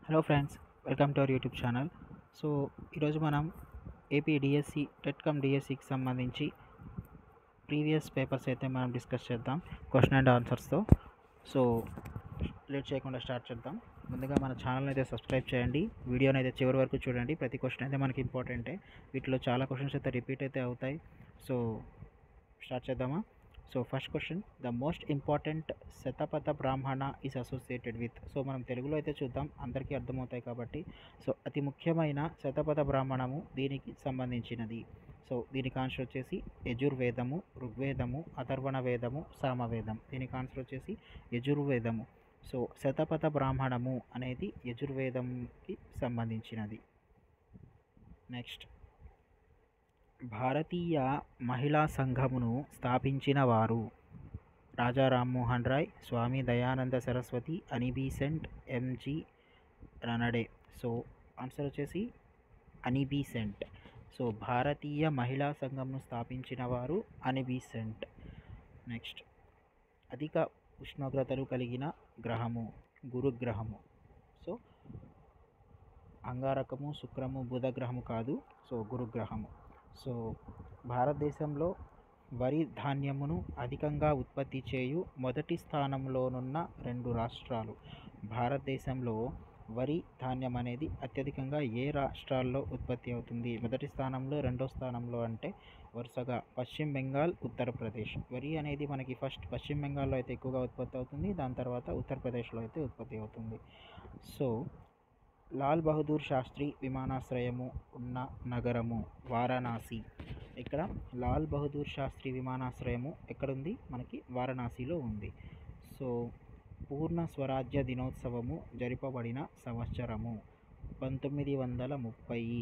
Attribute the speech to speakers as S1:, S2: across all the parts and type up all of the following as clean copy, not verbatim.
S1: Hello friends, welcome to our YouTube channel. So ఈరోజు మనం AP DSC టెట్కమ్ డిఎస్సికి సంబంధించి ప్రీవియస్ పేపర్స్ అయితే మనం డిస్కస్ చేద్దాం క్వశ్చన్ అండ్ ఆన్సర్స్తో. సో లేట్ చేయకుండా స్టార్ట్ చేద్దాం. ముందుగా మన ఛానల్ని అయితే సబ్స్క్రైబ్ చేయండి, వీడియోని అయితే చివరి వరకు చూడండి. ప్రతి క్వశ్చన్ అయితే మనకి ఇంపార్టెంటే, వీటిలో చాలా క్వశ్చన్స్ అయితే రిపీట్ అయితే అవుతాయి. సో స్టార్ట్ చేద్దామా? So first question, the most important Shatapatha బ్రాహ్మణ ఈజ్ అసోసియేటెడ్ విత్. సో మనం తెలుగులో అయితే చూద్దాం, అందరికీ అర్థమవుతాయి కాబట్టి. సో అతి ముఖ్యమైన శతపథ బ్రాహ్మణము దీనికి సంబంధించినది. సో దీనికి ఆన్సర్ వచ్చేసి యజుర్వేదము, ఋగ్వేదము, అథర్వణ వేదము, సామవేదం. దీనికి ఆన్సర్ వచ్చేసి యజుర్వేదము. సో శతపథ బ్రాహ్మణము అనేది యజుర్వేదంకి సంబంధించినది. నెక్స్ట్, భారతీయ మహిళా సంఘమును స్థాపించిన వారు? Raja Rammohan Roy, Swami Dayananda Saraswati, Annie Besant, M G Ranade. So answer వచ్చేసి అనిబీసెంట్. సో భారతీయ మహిళా సంఘంను స్థాపించిన వారు అనిబీసెంట్. నెక్స్ట్, అధిక ఉష్ణోగ్రతలు కలిగిన గ్రహము గురుగ్రహము. సో అంగారకము, శుక్రము, బుధ గ్రహము కాదు, సో గురుగ్రహము. సో భారతదేశంలో వరి ధాన్యమును అధికంగా ఉత్పత్తి చేయు మొదటి స్థానంలోనున్న రెండు రాష్ట్రాలు. భారతదేశంలో వరి ధాన్యం అనేది అత్యధికంగా ఏ రాష్ట్రాల్లో ఉత్పత్తి అవుతుంది? మొదటి స్థానంలో, రెండో స్థానంలో అంటే వరుసగా పశ్చిమ బెంగాల్, ఉత్తరప్రదేశ్. వరి అనేది మనకి ఫస్ట్ పశ్చిమ బెంగాల్లో అయితే ఎక్కువగా ఉత్పత్తి అవుతుంది, దాని తర్వాత ఉత్తరప్రదేశ్లో అయితే ఉత్పత్తి అవుతుంది. సో లాల్ బహదూర్ శాస్త్రి విమానాశ్రయము ఉన్న నగరము వారణాసి. ఇక్కడ లాల్ బహదూర్ శాస్త్రి విమానాశ్రయము ఎక్కడుంది? మనకి వారణాసిలో ఉంది. సో పూర్ణ స్వరాజ్య దినోత్సవము జరపబడిన సంవత్సరము 1930.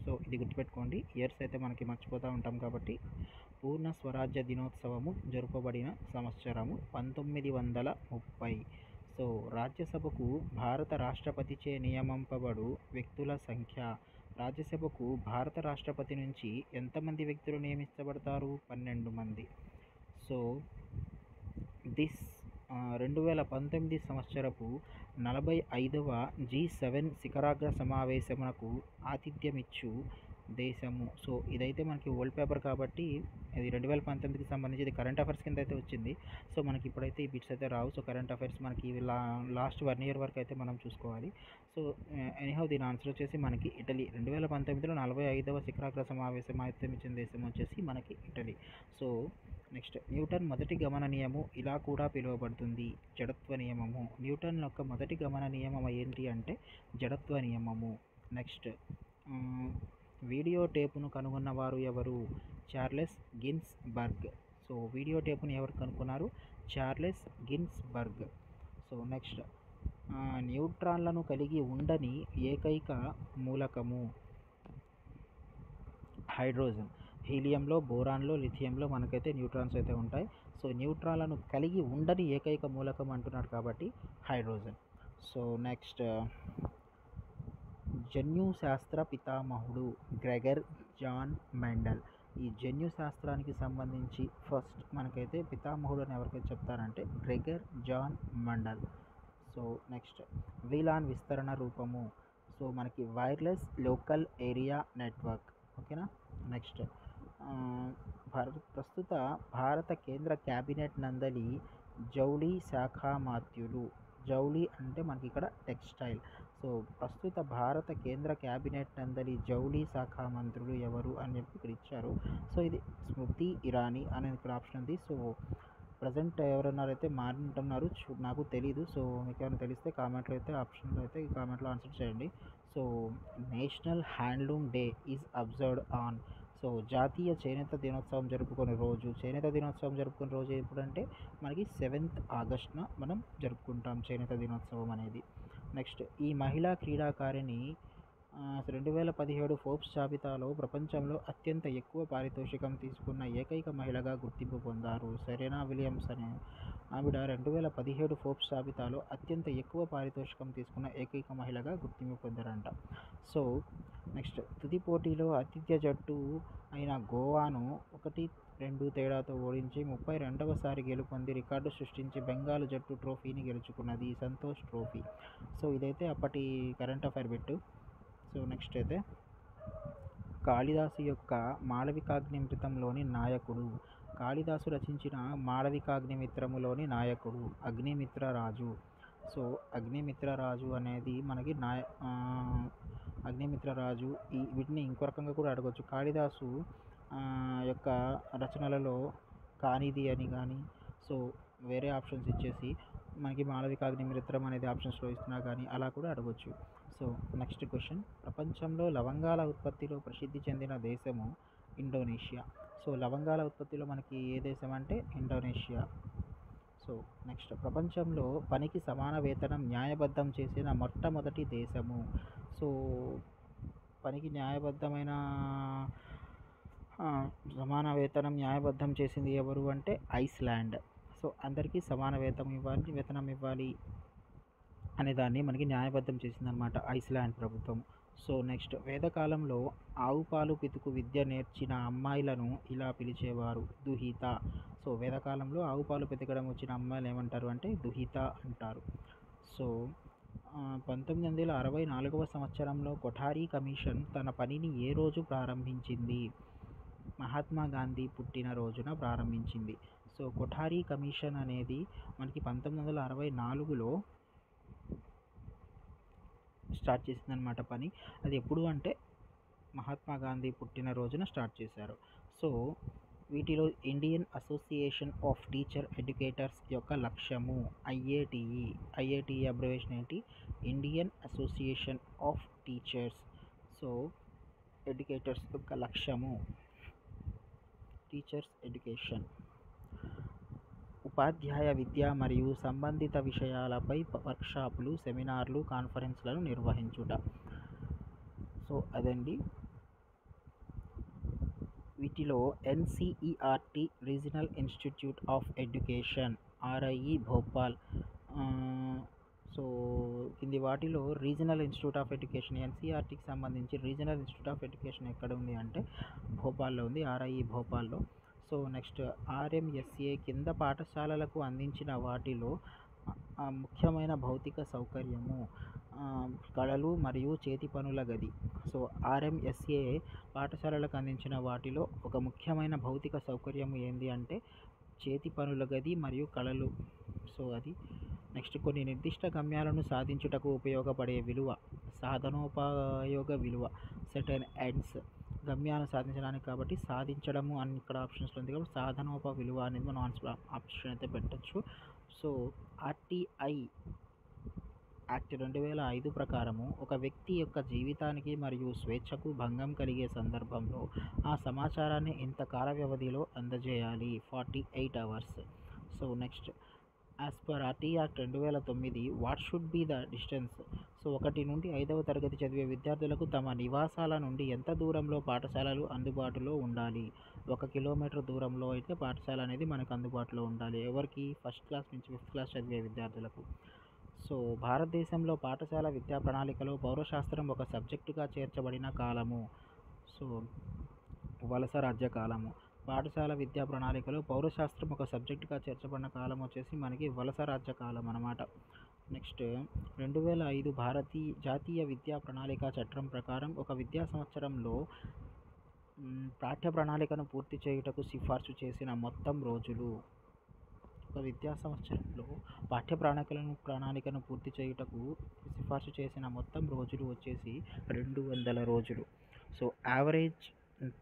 S1: సో ఇది గుర్తుపెట్టుకోండి, ఇయర్స్ అయితే మనకి మర్చిపోతూ ఉంటాం కాబట్టి. పూర్ణ స్వరాజ్య దినోత్సవము జరపబడిన సంవత్సరము 1930. సో రాజ్యసభకు భారత రాష్ట్రపతిచే నియమింపబడు వ్యక్తుల సంఖ్య. రాజ్యసభకు భారత రాష్ట్రపతి నుంచి ఎంతమంది వ్యక్తులు నియమించబడతారు? 12 మంది. సో దిస్ 2019 సంవత్సరపు 45వ G7 శిఖరాగ్ర సమావేశమునకు ఆతిథ్యమిచ్చు దేశము. సో ఇదైతే మనకి ఓల్డ్ పేపర్ కాబట్టి ఇది 2019కి సంబంధించి ఇది కరెంట్ అఫైర్స్ కింద అయితే వచ్చింది. సో మనకి ఇప్పుడైతే ఈ బిట్స్ అయితే రావు. సో కరెంట్ అఫైర్స్ మనకి లాస్ట్ 1 ఇయర్ వరకు అయితే మనం చూసుకోవాలి. సో ఎనీహౌ దీని ఆన్సర్ వచ్చేసి మనకి ఇటలీ. 2019లో 45వ శిఖరాగ్ర సమావేశం ఆతిథ్యం దేశం వచ్చేసి మనకి ఇటలీ. సో నెక్స్ట్, న్యూటన్ మొదటి గమన నియమం ఇలా కూడా పిలువబడుతుంది, జడత్వ నియమము. న్యూటన్ యొక్క మొదటి గమన నియమం ఏంటి అంటే జడత్వ నియమము. నెక్స్ట్, వీడియో టేపును కనుగొన్నవారు ఎవరు? Charles Ginsburg. సో వీడియో టేపును ఎవరు కనుక్కున్నారు? Charles Ginsburg. సో నెక్స్ట్, న్యూట్రాన్లను కలిగి ఉండని ఏకైక మూలకము హైడ్రోజన్. హీలియంలో, బోరాన్లో, లిథియంలో మనకైతే న్యూట్రాన్స్ అయితే ఉంటాయి. సో న్యూట్రాన్లను కలిగి ఉండని ఏకైక మూలకం అంటున్నాడు కాబట్టి హైడ్రోజన్. సో నెక్స్ట్, జన్యు శాస్త్ర పితామహుడు గ్రెగర్ జాన్ మెండల్. ఈ జన్యు శాస్త్రానికి సంబంధించి ఫస్ట్ మనకైతే పితామహుడు అని ఎవరికైతే చెప్తారంటే Gregor Johann Mendel. So next, WLAN విస్తరణ రూపము. సో మనకి వైర్లెస్ లోకల్ ఏరియా నెట్వర్క్. ఓకేనా? నెక్స్ట్, ప్రస్తుత భారత కేంద్ర క్యాబినెట్ నందలి జౌళి శాఖ మాత్యులు. జౌళి అంటే మనకి ఇక్కడ టెక్స్టైల్. సో ప్రస్తుత భారత కేంద్ర క్యాబినెట్ నందలి జౌళి శాఖ మంత్రులు ఎవరు అని చెప్పి ఇక్కడ ఇచ్చారు. సో ఇది స్మృతి ఇరానీ అనేది ఇక్కడ ఆప్షన్ ఉంది. సో ప్రజెంట్ ఎవరన్నారైతే మారింటున్నారు, నాకు తెలీదు. సో మీకు ఏమైనా తెలిస్తే కామెంట్లో అయితే ఆప్షన్లో అయితే కామెంట్లో ఆన్సర్ చేయండి. So national handloom day is observed on. So జాతీయ చేనేత దినోత్సవం జరుపుకునే రోజు. చేనేత దినోత్సవం జరుపుకునే రోజు ఎప్పుడంటే మనకి 7th ఆగస్టున మనం జరుపుకుంటాం చేనేత దినోత్సవం అనేది. నెక్స్ట్, ఈ మహిళా క్రీడాకారిణి 2017 ఫోర్బ్స్ జాబితాలో ప్రపంచంలో అత్యంత ఎక్కువ పారితోషికం తీసుకున్న ఏకైక మహిళగా గుర్తింపు పొందారు. సెరెనా విలియమ్స్ అనే ఆవిడ 2017 ఫోర్బ్స్ జాబితాలో అత్యంత ఎక్కువ పారితోషికం తీసుకున్న ఏకైక మహిళగా గుర్తింపు పొందారంట. సో నెక్స్ట్, తుది పోటీలో ఆతిథ్య జట్టు అయిన గోవాను 2 తేడాతో ఓడించి 32వసారి గెలుపొంది రికార్డు సృష్టించి బెంగాల్ జట్టు ట్రోఫీని గెలుచుకున్నది, సంతోష్ ట్రోఫీ. సో ఇదైతే అప్పటి current affair bit. So next అయితే కాళిదాసు యొక్క మాళవికాగ్నిమిత్రంలోని నాయకుడు. కాళిదాసు రచించిన మాళవికాగ్నిమిత్రములోని నాయకుడు అగ్నిమిత్రరాజు. సో అగ్నిమిత్రరాజు అనేది మనకి అగ్నిమిత్రరాజు. వీటిని ఇంకో రకంగా కూడా అడగవచ్చు. కాళిదాసు యొక్క రచనలలో కానిది అని కానీ, సో వేరే ఆప్షన్స్ ఇచ్చేసి మనకి మాళవికాగ్నిమిత్రం అనేది ఆప్షన్స్లో ఇస్తున్నా కానీ అలా కూడా అడగవచ్చు. సో నెక్స్ట్ క్వశ్చన్, ప్రపంచంలో లవంగాల ఉత్పత్తిలో ప్రసిద్ధి చెందిన దేశము ఇండోనేషియా. సో లవంగాల ఉత్పత్తిలో మనకి ఏ దేశం అంటే ఇండోనేషియా. సో నెక్స్ట్, ప్రపంచంలో పనికి సమాన వేతనం న్యాయబద్ధం చేసిన మొట్టమొదటి దేశము. సో పనికి న్యాయబద్ధమైన సమాన వేతనం న్యాయబద్ధం చేసింది ఎవరు అంటే ఐస్లాండ్. సో అందరికీ సమాన వేతనం ఇవ్వాలి అనే దాన్ని మనకి న్యాయబద్ధం చేసిందనమాట ఐస్లాండ్ ప్రభుత్వం. సో నెక్స్ట్, వేదకాలంలో ఆవు పాలు పితుకు విద్య నేర్చిన అమ్మాయిలను ఇలా పిలిచేవారు, దుహిత. సో వేదకాలంలో ఆవు పాలు పితకడం వచ్చిన అమ్మాయిలు ఏమంటారు అంటే దుహిత అంటారు. సో 1964వ సంవత్సరంలో కొఠారీ కమిషన్ తన పనిని ఏ రోజు ప్రారంభించింది? మహాత్మా గాంధీ పుట్టిన రోజున ప్రారంభించింది. సో కొఠారీ కమిషన్ అనేది మనకి 1964లో స్టార్ట్ చేసిందనమాట పని. అది ఎప్పుడు అంటే మహాత్మా గాంధీ పుట్టిన రోజున స్టార్ట్ చేశారు. సో వీటిలో Indian association of teacher educators యొక్క లక్ష్యము ఐఏటిఈ అబ్రివేషన్ ఏంటి? Indian association of teachers. So educators యొక్క లక్ష్యము టీచర్స్ ఎడ్యుకేషన్, ఉపాధ్యాయ విద్య మరియు సంబంధిత విషయాలపై వర్క్షాపులు, సెమినార్లు, కాన్ఫరెన్స్లను నిర్వహించుట. సో అదండి. వీటిలో NCERT regional institute of education RIE Bhopal. So కింది వాటిలో రీజనల్ ఇన్స్టిట్యూట్ ఆఫ్ ఎడ్యుకేషన్ ఎన్సిఆర్టీకి సంబంధించి రీజనల్ ఇన్స్టిట్యూట్ ఆఫ్ ఎడ్యుకేషన్ ఎక్కడ ఉంది అంటే భోపాల్లో ఉంది, RIE భోపాల్లో. సో నెక్స్ట్, RMSA కింద పాఠశాలలకు అందించిన వాటిలో ముఖ్యమైన భౌతిక సౌకర్యము కళలు మరియు చేతి పనుల గది. సో RMSA పాఠశాలలకు అందించిన వాటిలో ఒక ముఖ్యమైన భౌతిక సౌకర్యం ఏంది అంటే చేతి పనుల గది మరియు కళలు. సో అది. నెక్స్ట్, కొన్ని నిర్దిష్ట గమ్యాలను సాధించుటకు ఉపయోగపడే విలువ సాధనోపయోగ విలువ, సెర్టైన్ ఎండ్స్. గమ్యాలను సాధించడానికి కాబట్టి సాధించడము అని ఇక్కడ ఆప్షన్స్లో ఉంది కాబట్టి సాధనోప విలువ అనేది మనం ఆప్షన్ అయితే పెట్టచ్చు. సో RTI యాక్ట్ 2005 ప్రకారము ఒక వ్యక్తి యొక్క జీవితానికి మరియు స్వేచ్ఛకు భంగం కలిగే సందర్భంలో ఆ సమాచారాన్ని ఇంత కాల వ్యవధిలో అందజేయాలి, 48 hours. So next, as per RTI act 2009 what should be the distance. So 1 నుండి 5వ తరగతి చదివే విద్యార్థులకు తమ నివాసాల నుండి ఎంత దూరంలో పాఠశాలలు అందుబాటులో ఉండాలి? 1 కిలోమీటర్ దూరంలో అయితే పాఠశాల అనేది మనకు అందుబాటులో ఉండాలి. ఎవరికి? 1st క్లాస్ నుంచి 5th క్లాస్ చదివే విద్యార్థులకు. సో భారతదేశంలో పాఠశాల విద్యా ప్రణాళికలో పౌరశాస్త్రం ఒక సబ్జెక్టుగా చేర్చబడిన కాలము. సో వలస రాజ్య కాలము. పాఠశాల విద్యా ప్రణాళికలో పౌరశాస్త్రం ఒక సబ్జెక్టుగా చేర్చబడిన కాలం వచ్చేసి మనకి వలస రాజ్య కాలం అన్నమాట. నెక్స్ట్, 2005 జాతీయ విద్యా ప్రణాళిక చట్టం ప్రకారం ఒక విద్యా సంవత్సరంలో పాఠ్య ప్రణాళికను పూర్తి చేయుటకు సిఫార్సు చేసిన మొత్తం రోజులు. ఒక విద్యా సంవత్సరంలో పాఠ్య ప్రణాళికను పూర్తి చేయుటకు సిఫార్సు చేసిన మొత్తం రోజులు వచ్చేసి 200 రోజులు. సో యావరేజ్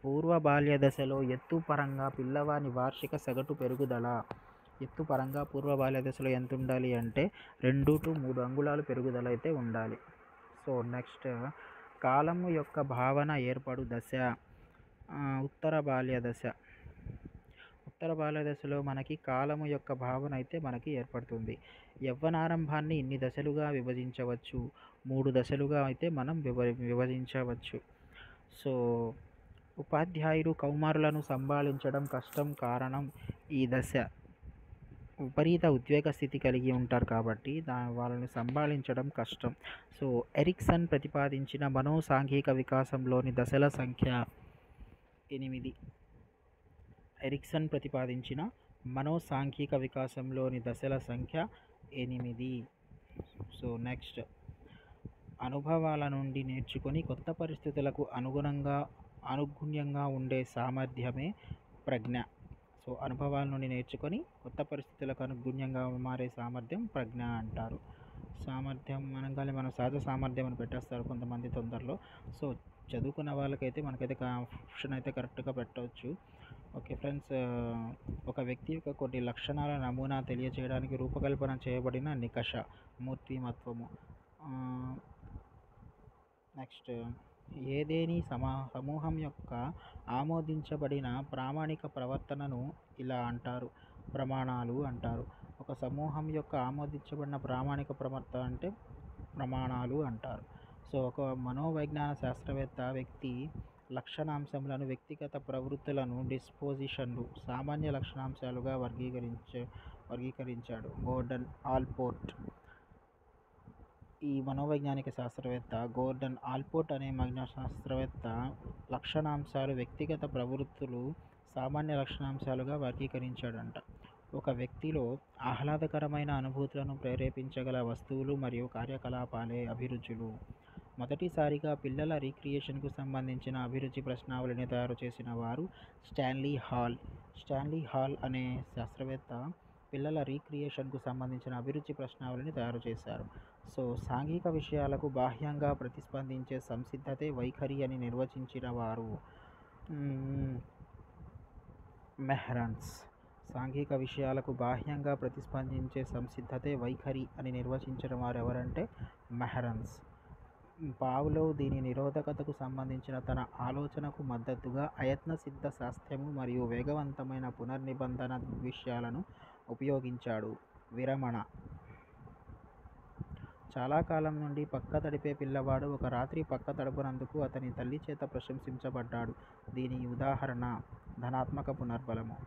S1: పూర్వ బాల్య దశలో ఎత్తు పరంగా పిల్లవాని వార్షిక సగటు పెరుగుదల. ఎత్తు పరంగా పూర్వ బాల్య దశలో ఎంత ఉండాలి అంటే 2 to 3 అంగుళాలు పెరుగుదల అయితే ఉండాలి. సో నెక్స్ట్, కాలము యొక్క భావన ఏర్పడు దశ ఉత్తర బాల్య దశ. ఉత్తర బాల్య దశలో మనకి కాలము యొక్క భావన అయితే మనకి ఏర్పడుతుంది. యవ్వనారంభాన్ని ఇన్ని దశలుగా విభజించవచ్చు, 3 దశలుగా అయితే మనం విభజించవచ్చు. సో ఉపాధ్యాయులు కౌమారులను సంభాళించడం కష్టం, కారణం ఈ దశ విపరీత ఉద్వేగ స్థితి కలిగి ఉంటారు కాబట్టి వాళ్ళని సంభాళించడం కష్టం. సో ఎరిక్సన్ ప్రతిపాదించిన మనోసాంఘిక వికాసంలోని దశల సంఖ్య 8. ఎరిక్సన్ ప్రతిపాదించిన మనోసాంఘిక వికాసంలోని దశల సంఖ్య 8. సో నెక్స్ట్, అనుభవాల నుండి నేర్చుకొని కొత్త పరిస్థితులకు అనుగుణ్యంగా ఉండే సామర్థ్యమే ప్రజ్ఞ. సో అనుభవాల నుండి నేర్చుకొని కొత్త పరిస్థితులకు అనుగుణ్యంగా మారే సామర్థ్యం ప్రజ్ఞ అంటారు. సామర్థ్యం అనగానే మనం సహజ సామర్థ్యం అని పెట్టేస్తారు కొంతమంది తొందరలో. సో చదువుకున్న వాళ్ళకైతే మనకైతే ఆప్షన్ అయితే కరెక్ట్గా పెట్టవచ్చు. ఓకే ఫ్రెండ్స్, ఒక వ్యక్తి యొక్క కొన్ని లక్షణాల నమూనా తెలియజేయడానికి రూపకల్పన చేయబడిన నికష మూర్తిమత్వము. నెక్స్ట్, ఏదేని సమూహం యొక్క ఆమోదించబడిన ప్రామాణిక ప్రవర్తనను ఇలా అంటారు, ప్రమాణాలు అంటారు. ఒక సమూహం యొక్క ఆమోదించబడిన ప్రామాణిక ప్రవర్తన అంటే ప్రమాణాలు అంటారు. సో ఒక మనోవిజ్ఞాన శాస్త్రవేత్త వ్యక్తి లక్షణాంశములను వ్యక్తిగత ప్రవృత్తులను డిస్పోజిషన్లు సామాన్య లక్షణాంశాలుగా వర్గీకరించాడు. Gordon Alport. ఈ మనోవైజ్ఞానిక శాస్త్రవేత్త గోర్డన్ ఆల్పోర్ట్ అనే శాస్త్రవేత్త లక్షణాంశాలు వ్యక్తిగత ప్రవృత్తులు సామాన్య లక్షణాంశాలుగా వర్గీకరించాడంట. ఒక వ్యక్తిలో ఆహ్లాదకరమైన అనుభూతులను ప్రేరేపించగల వస్తువులు మరియు కార్యకలాపాలే అభిరుచులు. మొదటిసారిగా పిల్లల రీక్రియేషన్కు సంబంధించిన అభిరుచి ప్రశ్నావళిని తయారు చేసిన వారు స్టాన్లీ హాల్. స్టాన్లీ హాల్ అనే శాస్త్రవేత్త పిల్లల రీక్రియేషన్కు సంబంధించిన అభిరుచి ప్రశ్నావళిని తయారు చేశారు. సో సాంఘిక విషయాలకు బాహ్యంగా ప్రతిస్పందించే సంసిద్ధతే వైఖరి అని నిర్వచించిన వారు మెహ్రన్స్. సాంఘిక విషయాలకు బాహ్యంగా ప్రతిస్పందించే సంసిద్ధతే వైఖరి అని నిర్వచించిన వారు ఎవరంటే మెహ్రన్స్. పావ్లోవ్ దీని నిరోధకతకు సంబంధించిన తన ఆలోచనకు మద్దతుగా అయత్నసిద్ధ శాస్త్రము మరియు వేగవంతమైన పునర్నిబంధన దృగ్విషయాలను ఉపయోగించాడు. విరమణ. చాలా కాలం నుండి పక్క తడిపే పిల్లవాడు ఒక రాత్రి పక్క తడపనందుకు అతని తల్లి చేత ప్రశంసించబడ్డాడు. దీని ఉదాహరణ ధనాత్మక పునర్బలము.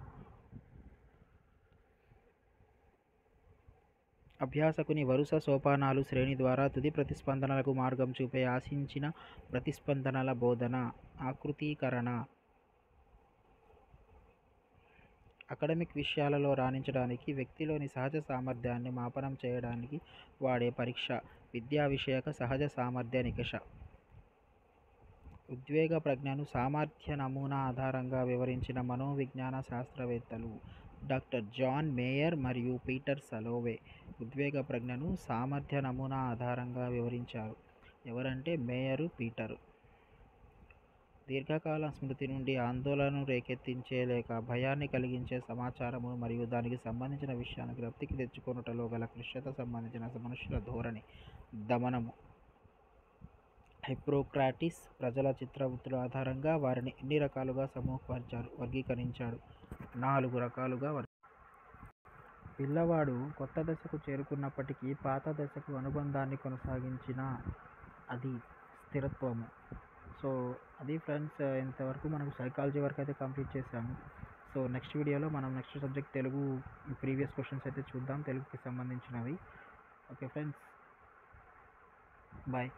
S1: అభ్యాసకుని వరుస సోపానాలు శ్రేణి ద్వారా తుది ప్రతిస్పందనలకు మార్గం చూపే ఆశించిన ప్రతిస్పందనల బోధన. ఆకృతీకరణ. అకాడమిక్ విషయాలలో రాణించడానికి వ్యక్తిలోని సహజ సామర్థ్యాన్ని మాపనం చేయడానికి వాడే పరీక్ష విద్యా విషయక సహజ సామర్థ్య నికష. ఉద్వేగ ప్రజ్ఞను సామర్థ్య నమూనా ఆధారంగా వివరించిన మనోవిజ్ఞాన శాస్త్రవేత్తలు డాక్టర్ జాన్ మేయర్ మరియు పీటర్ సలోవే. ఉద్వేగ ప్రజ్ఞను సామర్థ్య నమూనా ఆధారంగా వివరించారు. ఎవరంటే మేయరు, పీటరు. దీర్ఘకాల స్మృతి నుండి ఆందోళనను రేకెత్తించే లేక భయాన్ని కలిగించే సమాచారము మరియు దానికి సంబంధించిన విషయాన్ని జ్ఞప్తికి తెచ్చుకొనుటలో గల క్లిష్టత సంబంధించిన మనుషుల ధోరణి దమనము. హిప్పోక్రాటిస్ ప్రజల చిత్రవృత్తుల ఆధారంగా వారిని ఎన్ని రకాలుగా వర్గీకరించాడు? 4 రకాలుగా. పిల్లవాడు కొత్త దశకు చేరుకున్నప్పటికీ పాత దశకు అనుబంధాన్ని కొనసాగించిన అది స్థిరత్వము. సో అది ఫ్రెండ్స్, ఇంతవరకు మనకు సైకాలజీ వరకు అయితే కంప్లీట్ చేసాము. సో నెక్స్ట్ వీడియోలో మనం next subject Telugu previous questions అయితే చూద్దాం, తెలుగుకి సంబంధించినవి. Okay friends, bye.